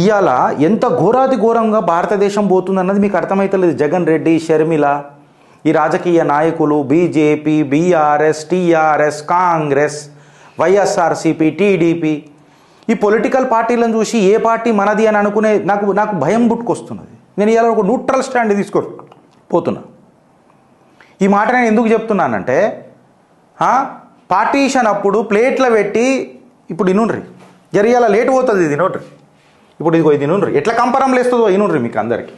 ఇవాళ ఎంత ఘోరాతి ఘోరంగా భారతదేశం పోతుందన్నది మీకు అర్థమవుతలేదు. జగన్ రెడ్డి, షర్మిల, ఈ రాజకీయ నాయకులు, BJP, BRS, TRS, Congress, YSRCP, TDP, ఈ పొలిటికల్ పార్టీలను చూసి ఏ పార్టీ మనది అని అనుకునే నాకు భయం పుట్టుకొస్తున్నది. నేను ఇవాళ ఒక న్యూట్రల్ స్టాండ్ పోతున్నా. ఈ మాట నేను ఎందుకు చెప్తున్నానంటే, పార్టీషన్ అప్పుడు ప్లేట్లో పెట్టి ఇప్పుడు ఇనుండ్రి జరిగేలా లేట్ పోతుంది, ఇది నోడ్రి ఇప్పుడు ఇదిగో ఇది ఇనుండ్రి ఎట్లా కంపరం లేస్తుందో ఇనుండ్రి మీకు అందరికీ.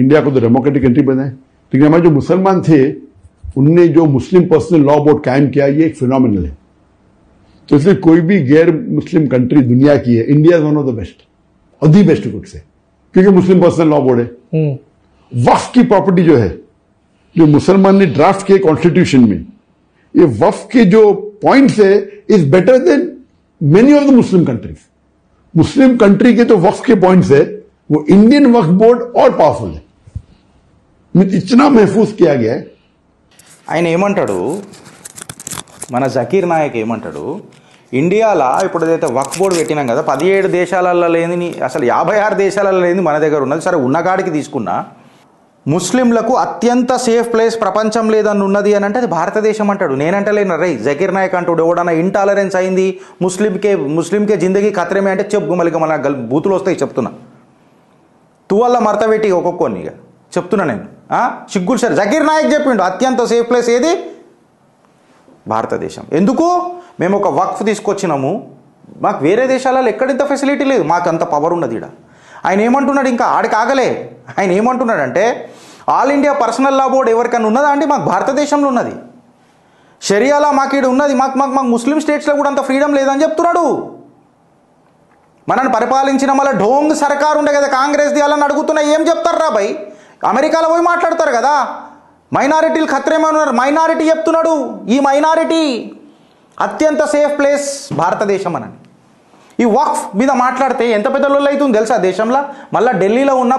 इंडिया को तो डेमोक्रेटिक कंट्री बनाए, लेकिन हमारे जो मुसलमान थे उनने जो मुस्लिम पर्सनल लॉ बोर्ड कायम किया, ये एक फिनोमिनल है. तो इसलिए कोई भी गैर मुस्लिम कंट्री दुनिया की है, India is one of the best और दी बेस्ट कुड से, क्योंकि मुस्लिम पर्सनल लॉ बोर्ड है. वक्फ की प्रॉपर्टी जो है, जो मुसलमान ने ड्राफ्ट किए कॉन्स्टिट्यूशन में, ये वक्फ के जो पॉइंट्स है is better than many of the Muslim countries. Muslim country के जो वक्फ के पॉइंट्स है वो इंडियन वक्फ बोर्ड और पावरफुल है, इतना महफूज किया गया है. ఆయన ఏమంటాడు, మన జకీర్ నాయక్ ఏమంటాడు, ఇండియాలో ఇప్పుడు ఏదైతే వక్ఫ్ బోర్డు పెట్టినాం కదా, 17 దేశాలలో లేని, అసలు 56 దేశాలలో లేని మన దగ్గర ఉన్నది. సరే ఉన్నకాడికి తీసుకున్నా, ముస్లింలకు అత్యంత సేఫ్ ప్లేస్ ప్రపంచం లేదని ఉన్నది అని అంటే అది భారతదేశం అంటాడు. నేనంటలేను రై, జకీర్ నాయక్ అంటాడు. ఎవడన్నా ఇంటాలరెన్స్ అయింది ముస్లింకే జిందగీ ఖతరేమే అంటే చెప్పు, మళ్ళీ మన బూతులు వస్తాయి చెప్తున్నా. తువల్ల మరత పెట్టి ఒక్కొక్కని ఇక చెప్తున్నా నేను. సిగ్గులు సరే, జకీర్ నాయక్ చెప్పిండు అత్యంత సేఫ్ ప్లేస్ ఏది, భారతదేశం. ఎందుకు? మేము ఒక వక్ఫ్ తీసుకొచ్చినాము, మాకు వేరే దేశాలలో ఎక్కడింత ఫెసిలిటీ లేదు, మాకు అంత పవర్ ఉన్నది ఇక్కడ. ఆయన ఏమంటున్నాడు, ఇంకా ఆడికి ఆగలే, ఆయన ఏమంటున్నాడంటే ఆల్ ఇండియా పర్సనల్ లా బోర్డు ఎవరికైనా ఉన్నదా అంటే మాకు భారతదేశంలో ఉన్నది, షరియాలా మాకు ఇక్కడ ఉన్నది, మాకు ముస్లిం స్టేట్స్లో కూడా అంత ఫ్రీడమ్ లేదని చెప్తున్నాడు. మనల్ని పరిపాలించిన మళ్ళీ ఢోంగ్ సర్కారు ఉండే కదా కాంగ్రెస్ దియాలని అడుగుతున్నా, ఏం చెప్తారు రా భయ్? అమెరికాలో పోయి మాట్లాడతారు కదా, మైనారిటీలు ఖతరేమన్నారు, మైనారిటీ చెప్తున్నాడు. ఈ మైనారిటీ అత్యంత సేఫ్ ప్లేస్ భారతదేశం అని. ఈ వక్ఫ్ మీద మాట్లాడితే ఎంత పెద్ద లొల్లి అవుతుంది తెలుసా దేశంలో. మళ్ళీ ఢిల్లీలో ఉన్న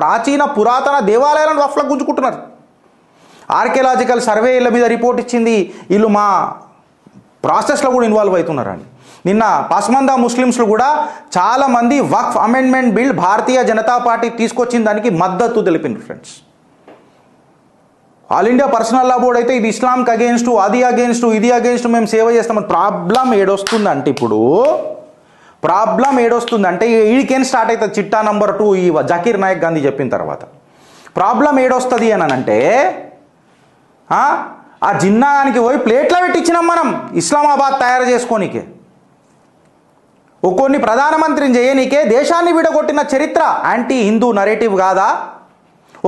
ప్రాచీన పురాతన దేవాలయాలను వక్ఫ్లకు గుంజుకుంటున్నారు. ఆర్కియలాజికల్ సర్వేల మీద రిపోర్ట్ ఇచ్చింది, వీళ్ళు మా ప్రాసెస్లో కూడా ఇన్వాల్వ్ అవుతున్నారని. నిన్న పస్మందా ముస్లిమ్స్లు కూడా చాలామంది వక్ఫ్ amendment bill Bharatiya Janata party తీసుకొచ్చిన దానికి మద్దతు తెలిపింది ఫ్రెండ్స్. ఆల్ ఇండియా పర్సనల్ లా బోర్డు అయితే ఇది ఇస్లాంకి అగేన్స్ట్, అది అగేన్స్ట్, ఇది అగేన్స్ట్, మేము సేవ చేస్తామని. ప్రాబ్లం ఏడొస్తుందంటే ఇప్పుడు ప్రాబ్లం ఏడొస్తుందంటే ఈడికేం స్టార్ట్ అవుతుంది చిట్టా నంబర్ 2 ఈ జకీర్ నాయక్ గాంధీ చెప్పిన తర్వాత. ప్రాబ్లం ఏడొస్తుంది అని అంటే ఆ జిన్నానికి పోయి ప్లేట్లో పెట్టించినాం మనం ఇస్లామాబాద్ తయారు చేసుకోనికే, ఒక్కొన్ని ప్రధానమంత్రిని చేయనీకే దేశాన్ని విడగొట్టిన చరిత్ర యాంటీ హిందూ నరేటివ్ కాదా?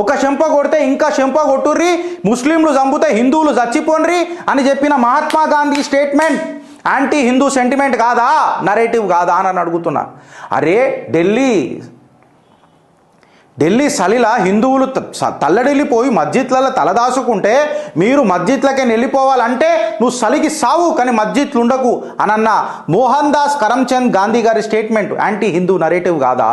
ఒక చెంప కొడితే ఇంకా చెంప కొట్టుర్రి, ముస్లింలు చంపితే హిందువులు చచ్చిపోన్రి అని చెప్పిన Mahatma Gandhi statement anti Hindu sentiment కాదా, నరేటివ్ కాదా అని అడుగుతున్నా. అరే ఢిల్లీ సలిలా హిందువులు తల్లడిల్లిపోయి మస్జిద్లలో తలదాసుకుంటే మీరు మస్జిద్లకే వెళ్ళిపోవాలంటే నువ్వు సలికి సావు, కానీ మస్జిద్లు ఉండకు అనన్న మోహన్ దాస్ కరమ్చంద్ గాంధీ గారి స్టేట్మెంట్ యాంటీ హిందూ నరేటివ్ కాదా?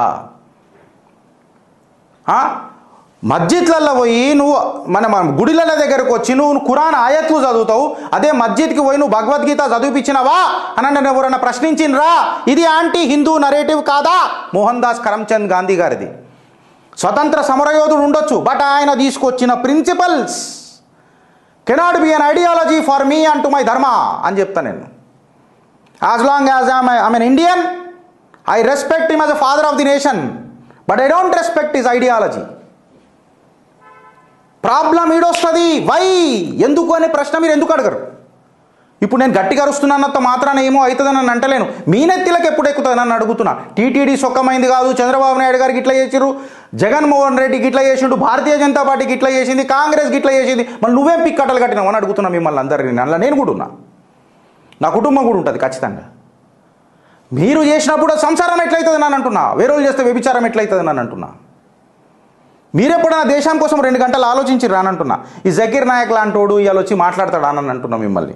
మస్జిద్లలో పోయి నువ్వు మన గుడిల దగ్గరకు వచ్చి నువ్వు ఖురాన్ ఆయత్లు చదువుతావు, అదే మస్జిద్కి పోయి నువ్వు భగవద్గీత చదివిపించినవా అని ఎవరన్నా ప్రశ్నించినరా? ఇది యాంటీ హిందూ నరేటివ్ కాదా? మోహన్ దాస్ కరమ్చంద్ గాంధీ గారిది. స్వతంత్ర సమరయోధుడు ఉండొచ్చు, బట్ ఆయన తీసుకొచ్చిన principles cannot be an ideology for me and to my dharma అని చెప్తా నేను. As long as I'm an Indian I respect him as a father of the nation, but I don't respect his ideology. Problem ఈడొస్తుంది. Why, ఎందుకు అనే ప్రశ్న మీరు ఎందుకు అడగరు? ఇప్పుడు నేను గట్టిగా అరుస్తున్నంత మాత్రాన ఏమో అవుతుందని నన్ను అంటలేను, మీ నెత్తిలకు ఎప్పుడు ఎక్కుతుంది నన్ను అడుగుతున్నా. టీటీడీ సొక్కమైంది కాదు, చంద్రబాబు నాయుడు గారికి ఇట్లా చేసిరు, జగన్మోహన్ రెడ్డికి ఇట్లా చేసిండు, భారతీయ జనతా పార్టీకి ఇట్లా చేసింది, కాంగ్రెస్కి ఇట్లా చేసింది, మళ్ళీ నువ్వేం పిక్కట్టలు కట్టినావు అని అడుగుతున్నా మిమ్మల్ని అందరినీ. అందులో నేను కూడా ఉన్నా, నా కుటుంబం కూడా ఉంటుంది ఖచ్చితంగా. మీరు చేసినప్పుడు సంసారం ఎట్లయితుంది అని అంటున్నా, వేరే వాళ్ళు చేస్తే వ్యభిచారం ఎట్లయితుంది అని అంటున్నా. మీరెప్పుడైనా దేశం కోసం 2 గంటలు ఆలోచించి రానంటున్నా. ఈ జకీర్ నాయక్ లాంటోడు ఇవాళ వచ్చి మాట్లాడతాడు అని అంటున్నా మిమ్మల్ని.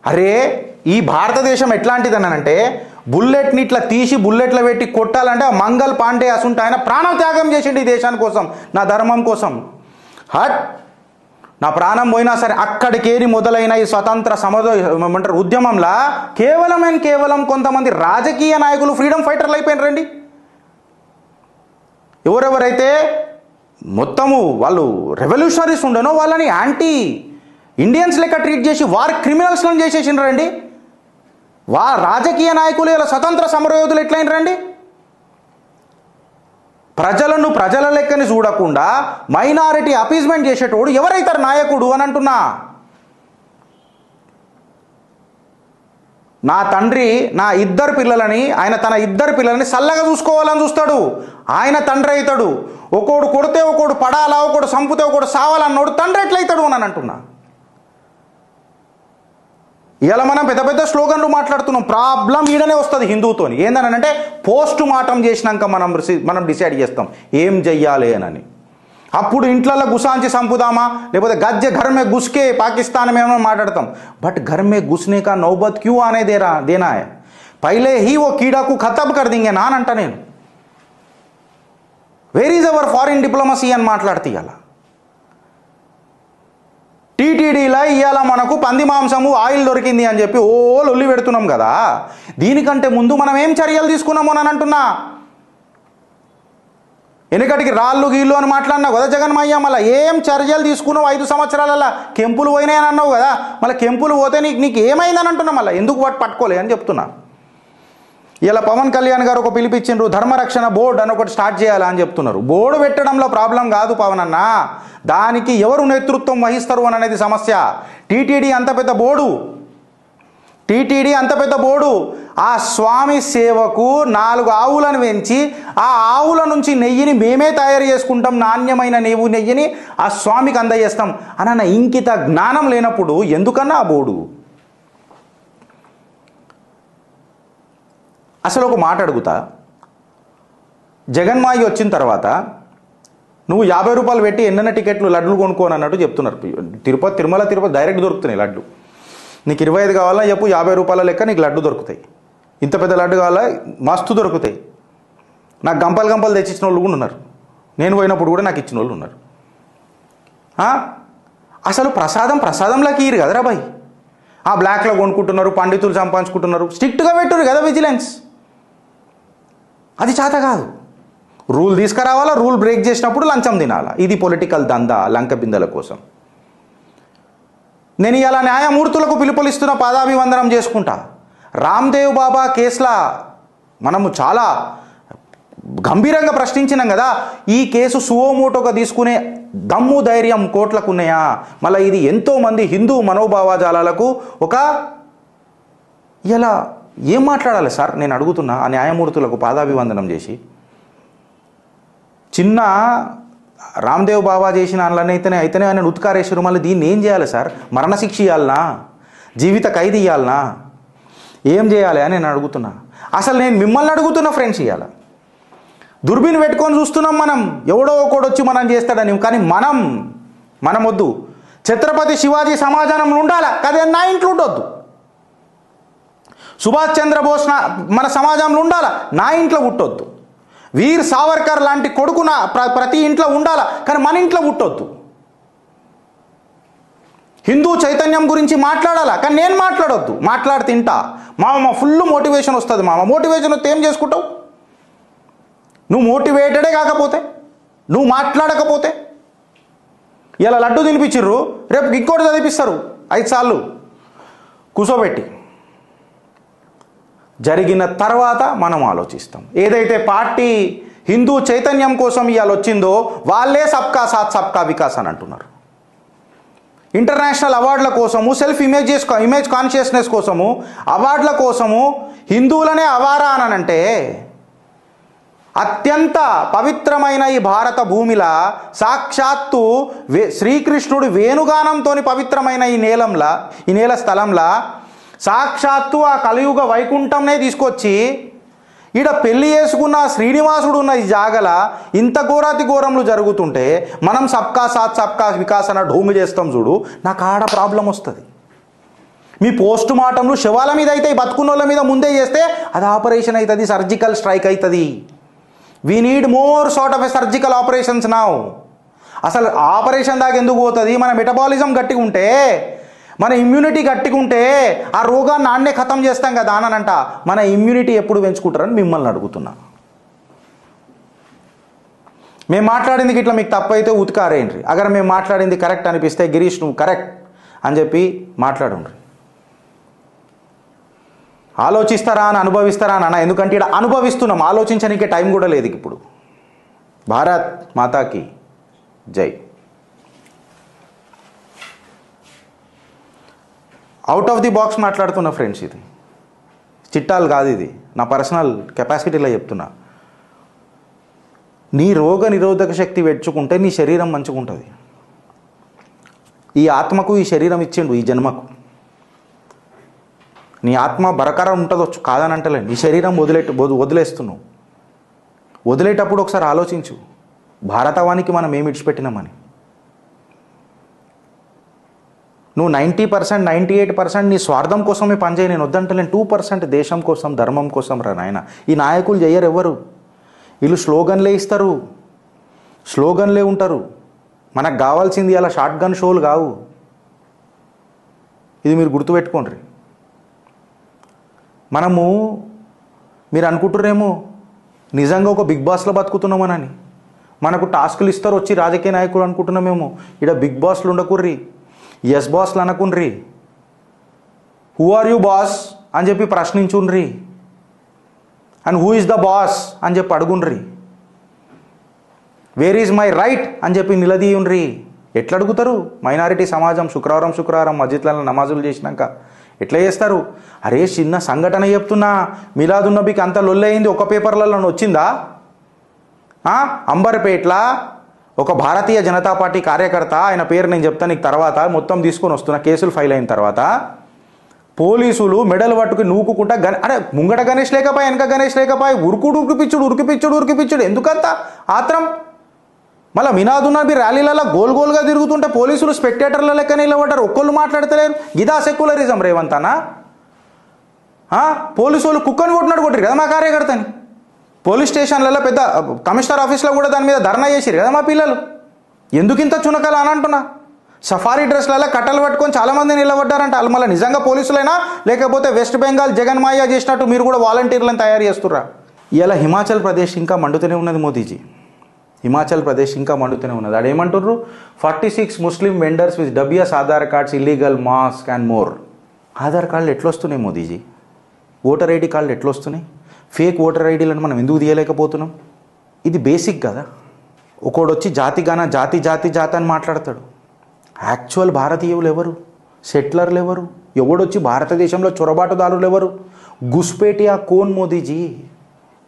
అరే ఈ భారతదేశం ఎట్లాంటిదని అంటే బుల్లెట్ని ఇట్లా తీసి బుల్లెట్లో పెట్టి కొట్టాలంటే మంగల్ పాండే అసుంటే ఆయన ప్రాణం త్యాగం చేసిండు ఈ దేశాని కోసం, నా ధర్మం కోసం. నా ప్రాణం పోయినా సరే అక్కడికేరి మొదలైన ఈ స్వతంత్ర ఏమంటారు ఉద్యమంలా కేవలం కొంతమంది రాజకీయ నాయకులు ఫ్రీడమ్ ఫైటర్లు అయిపోయినారండి. ఎవరెవరైతే మొత్తము వాళ్ళు రెవల్యూషనరీస్ ఉండనో వాళ్ళని యాంటీ ఇండియన్స్ లెక్క ట్రీట్ చేసి వార్ క్రిమినల్స్లను చేసేసినారండి. రాజకీయ నాయకులు ఇలా స్వతంత్ర సమరయోధులు ఎట్లయినరండి? ప్రజలను ప్రజల లెక్కని చూడకుండా మైనారిటీ అపీజ్మెంట్ చేసేటోడు ఎవరైతారు నాయకుడు అని అంటున్నా. నా తండ్రి నా ఇద్దరు పిల్లలని ఆయన తన ఇద్దరు పిల్లలని చల్లగా చూసుకోవాలని చూస్తాడు. ఆయన తండ్రి అవుతాడు. ఒకడు కొడితే ఒకడు పడాలా, ఒకడు సంపుతే ఒకడు సావాలన్నోడు తండ్రి ఎట్లయితాడు అని అంటున్నా. ఇలా మనం పెద్ద పెద్ద స్లోగన్లు మాట్లాడుతున్నాం. ప్రాబ్లం ఈడనే వస్తుంది హిందూతోని. ఏందనంటే పోస్ట్ మార్టం చేసినాక మనం డిసైడ్ చేస్తాం ఏం చెయ్యాలి అని. అప్పుడు ఇంట్లలో గుసాంచి సంపుదామా లేకపోతే గజ్జె घर में घुस के पाकिस्तान में हम మాట్లాడతాం. बट घर में घुसने का नौबत क्यों आने देना है, पहले ही वो कीड़ा को खत्म कर देंगे ना అంట నేను. Where is our foreign diplomacy అని మాట్లాడితే ఇలా టీటీడీలో ఇవాళ మనకు పంది మాంసము ఆయిల్ దొరికింది అని చెప్పి లొల్లి పెడుతున్నాం కదా. దీనికంటే ముందు మనం ఏం చర్యలు తీసుకున్నాము అని అంటున్నా. వెనుకటికి రాళ్ళు గీళ్ళు అని మాట్లాడినావు కదా జగన్మయ్య, మళ్ళీ ఏం చర్యలు తీసుకున్నావు 5 సంవత్సరాలలో? కెంపులు పోయినాయని అన్నావు కదా, మళ్ళీ కెంపులు పోతే నీకు ఏమైందని అంటున్నా. మళ్ళీ ఎందుకు పట్టుకోలే అని చెప్తున్నా. ఇలా పవన్ కళ్యాణ్ గారు ఒక పిలిపించిండ్రు, ధర్మరక్షణ బోర్డు అని ఒకటి స్టార్ట్ చేయాలా అని చెప్తున్నారు. బోర్డు పెట్టడంలో ప్రాబ్లం కాదు పవన్ అన్న, దానికి ఎవరు నేతృత్వం వహిస్తారు అని అనేది సమస్య. టీటీడీ అంత పెద్ద బోర్డు ఆ స్వామి సేవకు 4 ఆవులను పెంచి ఆ ఆవుల నుంచి నెయ్యిని మేమే తయారు చేసుకుంటాం, నాణ్యమైన నెయ్యిని ఆ స్వామికి అందజేస్తాం అన్న ఇంకిత జ్ఞానం లేనప్పుడు ఎందుకన్నా ఆ బోర్డు? అసలు ఒక మాట అడుగుతా, జగన్మాయి వచ్చిన తర్వాత నువ్వు 50 రూపాయలు పెట్టి ఎన్నెన్న టికెట్లు లడ్లు కొనుక్కోని అన్నట్టు చెప్తున్నారు. తిరుమల డైరెక్ట్ దొరుకుతున్నాయి లడ్లు. నీకు 25 కావాలా చెప్పు, 50 రూపాయల లెక్క నీకు లడ్డు దొరుకుతాయి. ఇంత పెద్ద లడ్డు కావాలా మస్తు దొరుకుతాయి. నాకు గంపలు తెచ్చిచ్చిన వాళ్ళు కూడా ఉన్నారు. నేను పోయినప్పుడు కూడా నాకు ఇచ్చిన వాళ్ళు ఉన్నారు. అసలు ప్రసాదంలోకి ఇరు కదరా బాయ్. ఆ బ్లాక్లో కొనుక్కుంటున్నారు, పండితులు సంపాదించుకుంటున్నారు. స్ట్రిక్ట్గా పెట్టురు కదా విజిలెన్స్. అది చేత కాదు. రూల్ తీసుకురావాలా, రూల్ బ్రేక్ చేసినప్పుడు లంచం తినాలా. ఇది పొలిటికల్ దందా లంక బిందెల కోసం. నేను ఇలా న్యాయమూర్తులకు పిలుపులిస్తున్న పాదాభివందనం చేసుకుంటా. రామ్దేవ్ బాబా కేసులా మనము చాలా గంభీరంగా ప్రశ్నించినాం కదా. ఈ కేసు సువోమోటోగా తీసుకునే దమ్ము ధైర్యం కోట్లకు ఉన్నాయా? మళ్ళీ ఇది ఎంతోమంది హిందూ మనోభావజాలాలకు ఒక ఇలా ఏం మాట్లాడాలి సార్ నేను అడుగుతున్నా. ఆ న్యాయమూర్తులకు పాదాభివందనం చేసి చిన్న రామ్దేవ్ బాబా చేసిన అయితేనే ఆయన ఉత్కారేశ్వరు. మళ్ళీ దీన్ని ఏం చేయాలి సార్? మరణశిక్ష ఇవ్వాలనా, జీవిత ఖైదు ఇవ్వాలనా, ఏం చేయాలి అని నేను అడుగుతున్నా. అసలు నేను మిమ్మల్ని అడుగుతున్నా ఫ్రెండ్స్. ఇవ్వాలి దుర్బీన్ పెట్టుకొని చూస్తున్నాం మనం, ఎవడో ఒకడు వచ్చి మనం చేస్తాడని. కానీ మనం వద్దు. ఛత్రపతి శివాజీ సమాజంలో ఉండాలా కదే, నా ఇంట్లో ఉండొద్దు. సుభాష్ చంద్రబోస్ మన సమాజంలో ఉండాలా, నా ఇంట్లో పుట్టొద్దు. వీర్ సావర్కర్ లాంటి కొడుకు ప్రతి ఇంట్లో ఉండాలా, కానీ మన ఇంట్లో పుట్టొద్దు. హిందూ చైతన్యం గురించి మాట్లాడాలా, కానీ నేను మాట్లాడొద్దు. మాట్లాడి తింటా మామ ఫుల్ మోటివేషన్ వస్తుంది. మోటివేషన్ వస్తే ఏం చేసుకుంటావు? నువ్వు మోటివేటెడే కాకపోతే, నువ్వు మాట్లాడకపోతే. ఇలా లడ్డు తినిపించిర్రు, రేపు ఇంకోటి చదివిస్తారు 5 సార్లు కూసోబెట్టి. జరిగిన తర్వాత మనం ఆలోచిస్తాం. ఏదైతే పార్టీ హిందూ చైతన్యం కోసం ఇవాళ వచ్చిందో వాళ్ళే సబ్కా సాత్ సబ్కా వికాస్ అని అంటున్నారు. ఇంటర్నేషనల్ అవార్డుల కోసము, సెల్ఫ్ ఇమేజ్ కాన్షియస్నెస్ కోసము, అవార్డుల కోసము హిందువులనే అవారా అని అంటే, అత్యంత పవిత్రమైన ఈ భారత భూమిలా సాక్షాత్తు శ్రీకృష్ణుడు వేణుగానంతో పవిత్రమైన ఈ నేల స్థలంలా సాక్షాత్తు ఆ కలియుగ వైకుంఠంనే తీసుకొచ్చి ఈడ పెళ్లి చేసుకున్న శ్రీనివాసుడు ఉన్న ఈ జాగల ఇంత ఘోరాతి ఘోరములు జరుగుతుంటే మనం సబ్కా సాత్ సబ్కా వికాస్ అన్న ఢూమి చేస్తాం చూడు. నాకు ఆడ ప్రాబ్లం వస్తుంది. మీ పోస్ట్ మార్టంలు శవాల మీద అయితే బతుకున్నోళ్ళ మీద ముందే చేస్తే అది ఆపరేషన్ అవుతుంది, సర్జికల్ స్ట్రైక్ అవుతుంది. We need more sort of a surgical operations now. అసలు ఆపరేషన్ దాకా ఎందుకు పోతుంది? మన మెటబాలిజం గట్టిగా ఉంటే, మన ఇమ్యూనిటీ గట్టిగా ఉంటే ఆ రోగాన్ని నాన్నే ఖతం చేస్తాం కదా అనంట. మన ఇమ్యూనిటీ ఎప్పుడు పెంచుకుంటారని మిమ్మల్ని అడుగుతున్నా. మేము మాట్లాడింది ఇట్లా మీకు తప్పైతే ఉతికారేంటి, అగర్ మేము మాట్లాడింది కరెక్ట్ అనిపిస్తే గిరీష్ నువ్వు కరెక్ట్ అని చెప్పి మాట్లాడుండ్రి. ఆలోచిస్తారా అని అనుభవిస్తారా అని అన్న, ఎందుకంటే ఇక్కడ అనుభవిస్తున్నాం, ఆలోచించడానికి టైం కూడా లేదు ఇప్పుడు. భారత్ మాతాకి జై. అవుట్ ఆఫ్ ది బాక్స్ మాట్లాడుతున్నా ఫ్రెండ్స్, ఇది చిట్టాలు కాదు, ఇది నా పర్సనల్ కెపాసిటీలో చెప్తున్నా. నీ రోగ నిరోధక శక్తి పెంచుకుంటే నీ శరీరం మంచిగా ఉంటుంది. ఈ ఆత్మకు ఈ శరీరం ఇచ్చిండు ఈ జన్మకు. నీ ఆత్మ బరకరం ఉంటుందొచ్చు, కాదని అంటలేండి. ఈ శరీరం వదిలేస్తున్నావు. వదిలేటప్పుడు ఒకసారి ఆలోచించు, భారతవానికి మనం ఏమి ఇడిచిపెట్టినామని. నువ్వు 90%, 98% నీ స్వార్థం కోసమే పనిచేయి, నేను వద్దంటలేను. 2% దేశం కోసం, ధర్మం కోసం రా నాయన. ఈ నాయకులు చెయ్యరు ఎవరు. వీళ్ళు స్లోగన్లే ఇస్తారు, స్లోగన్లే ఉంటారు. మనకు కావాల్సింది అలా షార్ట్ గన్ షోలు కావు. ఇది మీరు గుర్తుపెట్టుకోండి. మీరు అనుకుంటున్నారేమో నిజంగా ఒక బిగ్ బాస్లో బతుకుతున్నామనని. మనకు టాస్కులు ఇస్తారు వచ్చి రాజకీయ నాయకులు అనుకుంటున్నామేమో. ఇక్కడ బిగ్ బాస్లు ఉండకుర్రి, ఎస్ బాస్లు అనకుండ్రి. హూ ఆర్ యూ బాస్ అని చెప్పి ప్రశ్నించుండ్రి. And who is the boss అని చెప్పి అడుగుండ్రి. వేర్ ఈజ్ మై రైట్ అని చెప్పి నిలదీయుండ్రి. ఎట్లా అడుగుతారు? మైనారిటీ సమాజం శుక్రవారం మస్జిద్లలో నమాజులు చేసినాక ఎట్లా చేస్తారు? అరే చిన్న సంఘటన చెప్తున్నా, మిలాదున్నబీకి అంత లొల్లయింది, ఒక పేపర్లలో వచ్చిందా? అంబర్పేట్ల ఒక భారతీయ జనతా పార్టీ కార్యకర్త, ఆయన పేరు నేను చెప్తాను నీకు తర్వాత, మొత్తం తీసుకొని వస్తున్నా కేసులు ఫైల్ అయిన తర్వాత, పోలీసులు మెడలు పట్టుకుని నూకుకుంటా అరే ముంగట గణేష్ లేకపోయి వెనక గణేష్ లేకపోయి ఉరికిపిచ్చుడు ఎందుకంత ఆత్రం? మళ్ళీ మినాదున్నబి ర్యాలీలలో గోల్గా తిరుగుతుంటే పోలీసులు స్పెక్టేటర్ల లెక్క నిలబడ్డారు, ఒక్కళ్ళు మాట్లాడతలేరు. గిదా సెక్యులరిజం రేవంత్ అన్న? పోలీసు వాళ్ళు కుక్కని కొట్టిరు కదా మా కార్యకర్తని. పోలీస్ స్టేషన్లలో పెద్ద కమిషనర్ ఆఫీస్లో కూడా దాని మీద ధర్నా చేసిరు కదా మా పిల్లలు. ఎందుకు ఇంత చునకలు అని అంటున్నా. సఫారీ డ్రెస్లలో కట్టలు పట్టుకొని చాలామంది నిలబడ్డారంట. వాళ్ళు మళ్ళీ నిజంగా పోలీసులైనా లేకపోతే వెస్ట్ బెంగాల్ జగన్మాయ చేసినట్టు మీరు కూడా వాలంటీర్లను తయారు చేస్తుర్రా? ఇలా హిమాచల్ ప్రదేశ్ ఇంకా మండుతూనే ఉన్నది మోదీజీ. హిమాచల్ ప్రదేశ్ ఇంకా మండుతూనే ఉన్నది. అదేమంటుర్రు? 46 Muslim vendors with dubious Aadhaar cards, illegal mosque and more. Aadhaar కార్డులు ఎట్లొస్తున్నాయి మోదీజీ? ఓటర్ ఐడి కార్డులు ఎట్లొస్తున్నాయి? ఫేక్ ఓటర్ ఐడీలను మనం ఎందుకు తీయలేకపోతున్నాం? ఇది బేసిక్ కదా. ఒకడొచ్చి జాతి అని మాట్లాడతాడు. యాక్చువల్ భారతీయులు ఎవరు? సెటిలర్లు ఎవరు? ఎవడొచ్చి భారతదేశంలో చొరబాటుదారులు ఎవరు? గుస్పేటియా కోన్ మోదీజీ.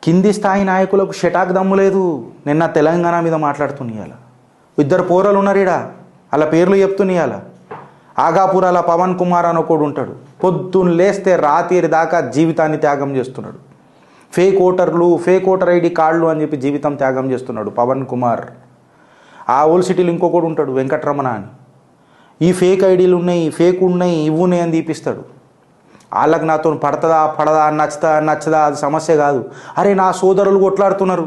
కింది స్థాయి నాయకులకు షటాక్ దమ్ము లేదు. నిన్న తెలంగాణ మీద మాట్లాడుతున్నాయాల. 2 పోరలు ఉన్నారు ఈడ, అలా పేర్లు చెప్తున్నాయాల. ఆగాపురాల పవన్ కుమార్ అని ఒకడు ఉంటాడు. పొద్దున్న లేస్తే రాత్రి దాకా జీవితాన్ని త్యాగం చేస్తున్నాడు. ఫేక్ ఓటర్లు, ఫేక్ ఓటర్ ఐడి కార్డులు అని చెప్పి జీవితం త్యాగం చేస్తున్నాడు పవన్ కుమార్. ఆ ఓల్డ్ సిటీలో ఇంకొకడు ఉంటాడు వెంకటరమణ అని. ఈ ఫేక్ ఐడీలు ఉన్నాయి, ఫేక్ ఉన్నాయి, ఇవి ఉన్నాయి అని తీపిస్తాడు. వాళ్ళకి నాతో పడదా నచ్చదా అది సమస్య కాదు. అరే నా సోదరులు కొట్లాడుతున్నారు,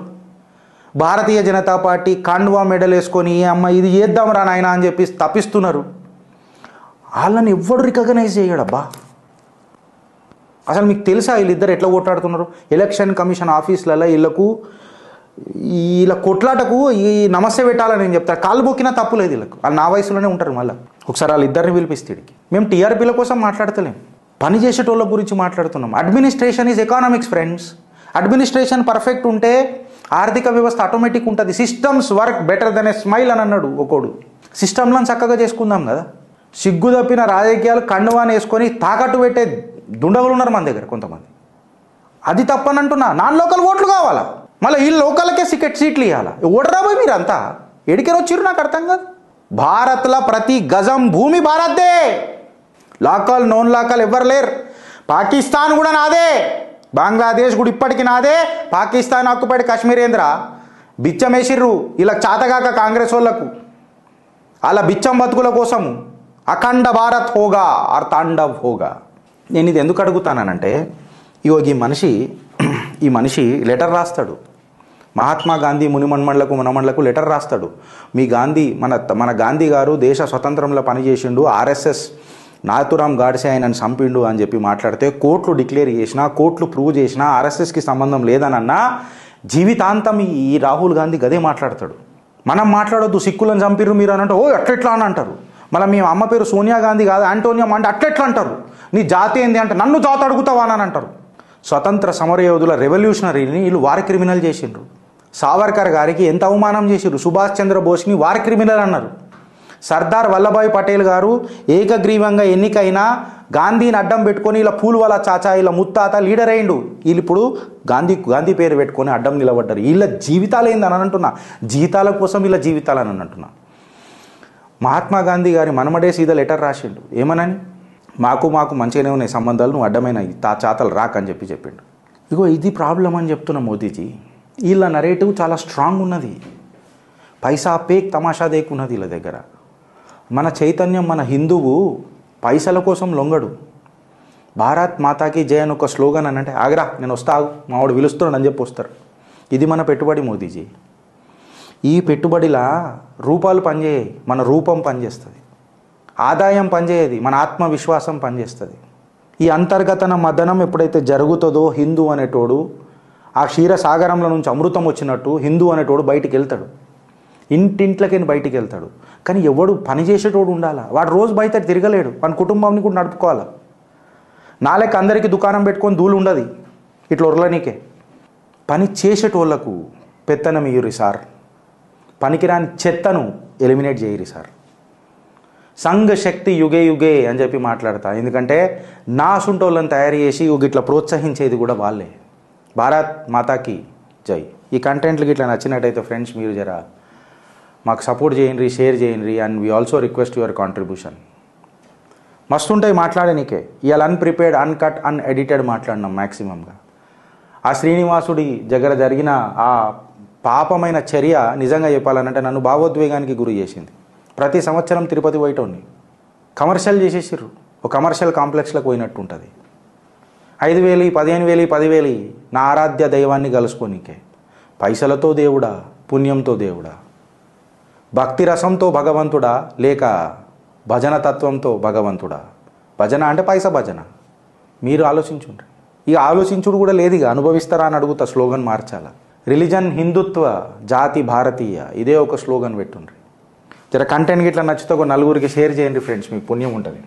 భారతీయ జనతా పార్టీ కండువా మెడల్ వేసుకొని అమ్మ ఇది చేద్దాం రా నాయన అని చెప్పి తప్పిస్తున్నారు. వాళ్ళని ఎవ్వడు రికగ్నైజ్ చేయడబ్బా. అసలు మీకు తెలుసా వీళ్ళిద్దరు ఎట్లా కొట్లాడుతున్నారు? ఎలక్షన్ కమిషన్ ఆఫీసులలో వీళ్ళ కొట్లాటకు ఈ నమస్తే పెట్టాలని నేను చెప్తాను. కాళ్ళు బొక్కినా తప్పు లేదు వీళ్ళకు. వాళ్ళు నా వయసులోనే ఉంటారు. మళ్ళీ ఒకసారి వాళ్ళిద్దరిని పిలిపిస్తేడికి మేము టీఆర్పీల కోసం మాట్లాడతలేం, పని చేసేటోళ్ళ గురించి మాట్లాడుతున్నాం. Administration is economics friends. Administration perfect ఉంటే ఆర్థిక వ్యవస్థ ఆటోమేటిక్ ఉంటుంది. Systems work better than a smile అని అన్నాడు ఒకడు. సిస్టమ్లను చక్కగా చేసుకుందాం కదా. సిగ్గు తప్పిన రాజకీయాలు కండువాని వేసుకొని తాకట్టు పెట్టే దుండగులు ఉన్నారు మన దగ్గర కొంతమంది. అది తప్పని అంటున్నా. నాన్ లోకల్ ఓట్లు కావాలా? మళ్ళీ ఈ లోకల్కే సీట్లు ఇవ్వాలా? ఓడరాబోయ్ మీరంతా ఎడికెని వచ్చిర్రు నాకు అర్థం కాదు. భారత్లో ప్రతి గజం భూమి భారత్దే. లోకల్ నోన్ లోకల్ ఎవ్వరు లేరు. పాకిస్తాన్ కూడా నాదే, బంగ్లాదేశ్ కూడా ఇప్పటికీ నాదే. పాకిస్తాన్ ఆక్యుపైడ్ కాశ్మీర్ ఏంద్రా బిచ్చం వేసిర్రు వీళ్ళకి చాతగాక కాంగ్రెస్ వాళ్ళకు. అలా బిచ్చం బతుకుల కోసము అఖండ భారత్ హోగా ఆర్ తాండవ్ హోగా. నేను ఇది ఎందుకు అడుగుతానంటే, ఈ మనిషి లెటర్ రాస్తాడు. మహాత్మా గాంధీ మునిమన్మళ్లకు మునమన్లకు లెటర్ రాస్తాడు. మీ గాంధీ మన గాంధీ గారు దేశ స్వతంత్రంలో పనిచేసిండు, ఆర్ఎస్ఎస్ నాథురామ్ గాడ్సే ఆయనను చంపిండు అని చెప్పి మాట్లాడితే కోర్టులు డిక్లేర్ చేసినా, కోర్టులు ప్రూవ్ చేసినా ఆర్ఎస్ఎస్కి సంబంధం లేదనన్నా జీవితాంతం ఈ రాహుల్ గాంధీ గదే మాట్లాడతాడు. మనం మాట్లాడొద్దు, సిక్కులను చంపిర్రు మీరు అని అంటే ఓ అట్లెట్లా అని అంటారు. మళ్ళీ మీ అమ్మ పేరు సోనియా గాంధీ కాదు ఆంటోనియం అంటే అట్లెట్లా అంటారు. నీ జాతి ఏంది అంటే నన్ను జాతి అడుగుతావా అని అంటారు. స్వతంత్ర సమరయోధుల రెవల్యూషనరీని వీళ్ళు వార్ క్రిమినల్ చేసిండ్రు. సావర్కర్ గారికి ఎంత అవమానం చేసిర్రు. సుభాష్ చంద్రబోస్ని వార్ క్రిమినల్ అన్నారు. సర్దార్ వల్లభాయ్ పటేల్ గారు ఏకగ్రీవంగా ఎన్నికైనా గాంధీని అడ్డం పెట్టుకొని ఇలా పూలు వాళ్ళ చాచా ఇలా ముత్తాత లీడర్ అయిండు. వీళ్ళు ఇప్పుడు గాంధీ పేరు పెట్టుకొని అడ్డం నిలబడ్డారు. వీళ్ళ జీవితాలు ఏందని అంటున్నా, జీతాల కోసం వీళ్ళ జీవితాలని అంటున్నా. మహాత్మా గాంధీ గారి మనమడే సీదా లెటర్ రాసిండు. ఏమనని, మాకు మంచిగానే ఉన్నాయి సంబంధాలు, నువ్వు అడ్డమైన చాతలు రాకని చెప్పిండు. ఇగో ఇది ప్రాబ్లం అని చెప్తున్నా మోదీజీ. వీళ్ళ నరేటివ్ చాలా స్ట్రాంగ్ ఉన్నది. పైసా పేక్ తమాషా దేకున్నది వీళ్ళ దగ్గర. మన చైతన్యం, మన హిందువు పైసల కోసం లొంగడు. భారత్ మాతాకి జయ అని ఒక స్లోగన్ అని అంటే ఆగ్రా నేను వస్తావు మావాడు పిలుస్తున్నాడు అని చెప్పి వస్తారు. ఇది మన పెట్టుబడి మోదీజీ. ఈ పెట్టుబడిలా రూపాలు పనిచేయవు, మన రూపం పనిచేస్తుంది. ఆదాయం పనిచేయదు, మన ఆత్మవిశ్వాసం పనిచేస్తుంది. ఈ అంతర్గతన మదనం ఎప్పుడైతే జరుగుతుందో హిందూ అనేటోడు ఆ క్షీరసాగరంలో నుంచి అమృతం వచ్చినట్టు హిందూ అనేటోడు బయటికి వెళ్తాడు. ఇంటింట్లకి బయటికి వెళ్తాడు. కానీ ఎవడు పని చేసేటోడు ఉండాలా. వాడు రోజు బయట తిరగలేడు, వాడి కుటుంబాన్ని కూడా నడుపుకోవాలా. నాలెక్క అందరికీ దుకాణం పెట్టుకొని ధూళి ఉండదు ఇట్లా ఒర్లనీకే. పని చేసేటోళ్లకు పెత్తనం ఇయ్యురి సార్, పనికిరాని చెత్తను ఎలిమినేట్ చేయరు సార్. సంఘ శక్తి యుగే యుగే అని చెప్పి మాట్లాడతా. ఎందుకంటే నా సుంటోళ్ళని తయారు చేసి ఇట్లా ప్రోత్సహించేది కూడా వాళ్ళే. భారత్ మాతాకి జై. ఈ కంటెంట్లకి ఇట్లా నచ్చినట్టయితే ఫ్రెండ్స్ మీరు జరా మాకు సపోర్ట్ చేయండి, షేర్ చేయండి. And we also request your contribution. మస్తు ఉంటాయి మాట్లాడనీకే. ఇవాళ అన్ప్రిపేర్డ్, అన్కట్, అన్ఎడిటెడ్ మాట్లాడినాం మ్యాక్సిమంగా. ఆ శ్రీనివాసుడి దగ్గర జరిగిన ఆ పాపమైన చర్య నిజంగా చెప్పాలనంటే నన్ను భావోద్వేగానికి గురి చేసింది. ప్రతి సంవత్సరం తిరుపతి పోయేటోని కమర్షియల్ చేసేసారు. ఒక కమర్షియల్ కాంప్లెక్స్లోకి పోయినట్టు ఉంటుంది. 5,000, 15,000, 10,000 నా ఆరాధ్య దైవాన్ని కలుసుకోనికే. పైసలతో దేవుడా, పుణ్యంతో దేవుడా, భక్తి రసంతో భగవంతుడా, లేక భజన తత్వంతో భగవంతుడా? భజన అంటే పైసా భజన. మీరు ఆలోచించుండ్రి. ఇక ఆలోచించుడు కూడా లేదు, ఇక అనుభవిస్తారా అని అడుగుతా. స్లోగన్ మార్చాలా. రిలీజన్ హిందుత్వ, జాతి భారతీయ, ఇదే ఒక స్లోగన్ పెట్టుండ్రి. జర కంటెంట్ ఇట్లా నచ్చితే ఒక నలుగురికి షేర్ చేయండి ఫ్రెండ్స్, మీకు పుణ్యం ఉంటుంది.